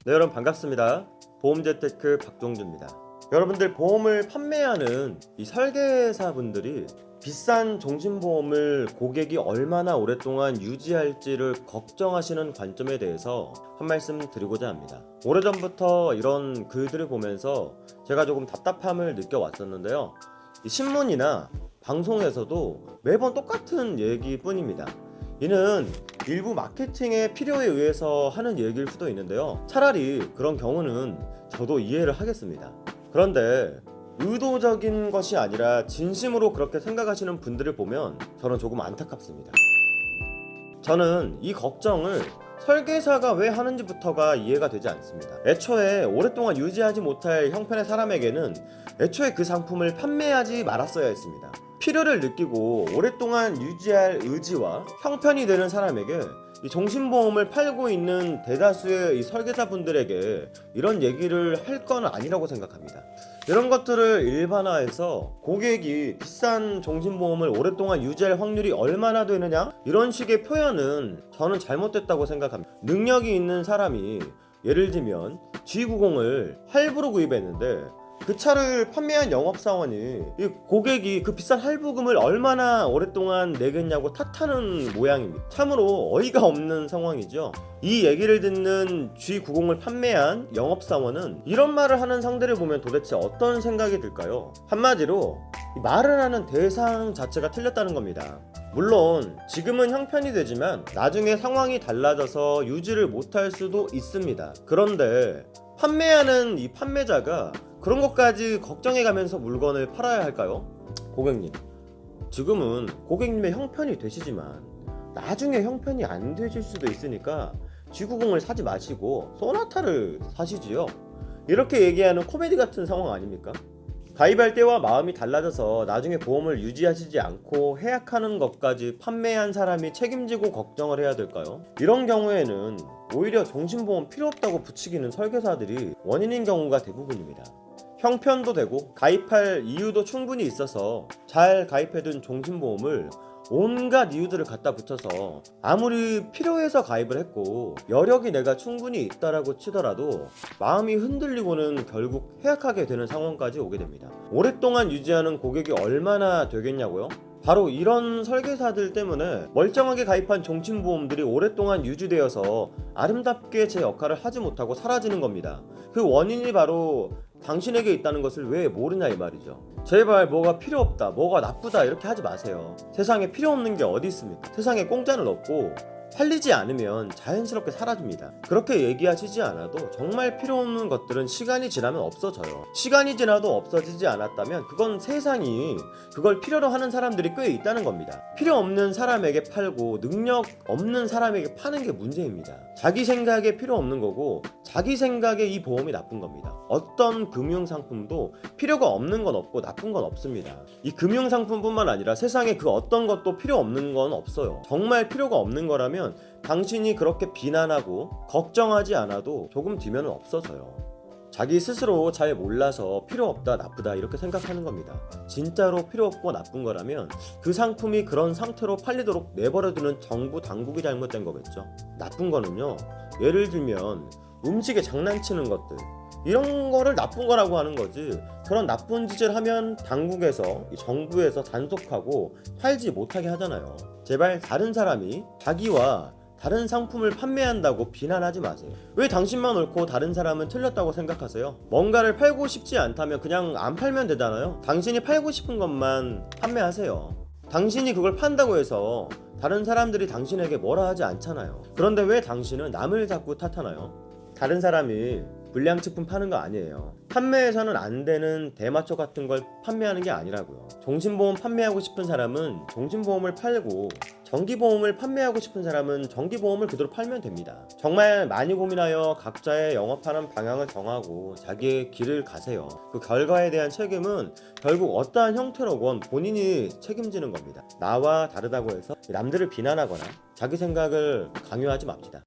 네, 여러분 반갑습니다. 보험재테크 박종주입니다. 여러분들, 보험을 판매하는 이 설계사분들이 비싼 종신보험을 고객이 얼마나 오랫동안 유지할지를 걱정하시는 관점에 대해서 한 말씀 드리고자 합니다. 오래전부터 이런 글들을 보면서 제가 조금 답답함을 느껴왔었는데요. 이 신문이나 방송에서도 매번 똑같은 얘기뿐입니다. 이는 일부 마케팅의 필요에 의해서 하는 얘기일 수도 있는데요. 차라리 그런 경우는 저도 이해를 하겠습니다. 그런데 의도적인 것이 아니라 진심으로 그렇게 생각하시는 분들을 보면 저는 조금 안타깝습니다. 저는 이 걱정을 설계사가 왜 하는지부터가 이해가 되지 않습니다. 애초에 오랫동안 유지하지 못할 형편의 사람에게는 애초에 그 상품을 판매하지 말았어야 했습니다. 필요를 느끼고 오랫동안 유지할 의지와 형편이 되는 사람에게 이 종신보험을 팔고 있는 대다수의 이 설계사분들에게 이런 얘기를 할 건 아니라고 생각합니다. 이런 것들을 일반화해서 고객이 비싼 종신보험을 오랫동안 유지할 확률이 얼마나 되느냐, 이런 식의 표현은 저는 잘못됐다고 생각합니다. 능력이 있는 사람이 예를 들면 G90을 할부로 구입했는데 그 차를 판매한 영업사원이 이 고객이 그 비싼 할부금을 얼마나 오랫동안 내겠냐고 탓하는 모양입니다. 참으로 어이가 없는 상황이죠. 이 얘기를 듣는 G90을 판매한 영업사원은 이런 말을 하는 상대를 보면 도대체 어떤 생각이 들까요? 한마디로 이 말을 하는 대상 자체가 틀렸다는 겁니다. 물론 지금은 형편이 되지만 나중에 상황이 달라져서 유지를 못할 수도 있습니다. 그런데 판매하는 이 판매자가 그런 것까지 걱정해가면서 물건을 팔아야 할까요? 고객님, 지금은 고객님의 형편이 되시지만 나중에 형편이 안 되실 수도 있으니까 G90을 사지 마시고 소나타를 사시지요. 이렇게 얘기하는 코미디 같은 상황 아닙니까? 가입할 때와 마음이 달라져서 나중에 보험을 유지하시지 않고 해약하는 것까지 판매한 사람이 책임지고 걱정을 해야 될까요? 이런 경우에는 오히려 종신보험 필요 없다고 부추기는 설계사들이 원인인 경우가 대부분입니다. 형편도 되고 가입할 이유도 충분히 있어서 잘 가입해둔 종신보험을 온갖 이유들을 갖다 붙여서 아무리 필요해서 가입을 했고 여력이 내가 충분히 있다라고 치더라도 마음이 흔들리고는 결국 해약하게 되는 상황까지 오게 됩니다. 오랫동안 유지하는 고객이 얼마나 되겠냐고요? 바로 이런 설계사들 때문에 멀쩡하게 가입한 종신보험들이 오랫동안 유지되어서 아름답게 제 역할을 하지 못하고 사라지는 겁니다. 그 원인이 바로 당신에게 있다는 것을 왜 모르냐 이 말이죠. 제발 뭐가 필요 없다, 뭐가 나쁘다 이렇게 하지 마세요. 세상에 필요 없는 게 어디 있습니까? 세상에 공짜는 없고 팔리지 않으면 자연스럽게 사라집니다. 그렇게 얘기하시지 않아도 정말 필요 없는 것들은 시간이 지나면 없어져요. 시간이 지나도 없어지지 않았다면 그건 세상이 그걸 필요로 하는 사람들이 꽤 있다는 겁니다. 필요 없는 사람에게 팔고 능력 없는 사람에게 파는 게 문제입니다. 자기 생각에 필요 없는 거고 자기 생각에 이 보험이 나쁜 겁니다. 어떤 금융상품도 필요가 없는 건 없고 나쁜 건 없습니다. 이 금융상품뿐만 아니라 세상에 그 어떤 것도 필요 없는 건 없어요. 정말 필요가 없는 거라면 당신이 그렇게 비난하고 걱정하지 않아도 조금 뒤면 없어져요. 자기 스스로 잘 몰라서 필요 없다, 나쁘다 이렇게 생각하는 겁니다. 진짜로 필요 없고 나쁜 거라면 그 상품이 그런 상태로 팔리도록 내버려두는 정부 당국이 잘못된 거겠죠. 나쁜 거는요, 예를 들면 음식에 장난치는 것들, 이런 거를 나쁜 거라고 하는 거지, 그런 나쁜 짓을 하면 당국에서, 정부에서 단속하고 팔지 못하게 하잖아요. 제발 다른 사람이 자기와 다른 상품을 판매한다고 비난하지 마세요. 왜 당신만 옳고 다른 사람은 틀렸다고 생각하세요? 뭔가를 팔고 싶지 않다면 그냥 안 팔면 되잖아요. 당신이 팔고 싶은 것만 판매하세요. 당신이 그걸 판다고 해서 다른 사람들이 당신에게 뭐라 하지 않잖아요. 그런데 왜 당신은 남을 자꾸 탓하나요? 다른 사람이 불량식품 파는 거 아니에요. 판매해서는 안 되는 대마초 같은 걸 판매하는 게 아니라고요. 종신보험 판매하고 싶은 사람은 종신보험을 팔고 정기보험을 판매하고 싶은 사람은 정기보험을 그대로 팔면 됩니다. 정말 많이 고민하여 각자의 영업하는 방향을 정하고 자기의 길을 가세요. 그 결과에 대한 책임은 결국 어떠한 형태로건 본인이 책임지는 겁니다. 나와 다르다고 해서 남들을 비난하거나 자기 생각을 강요하지 맙시다.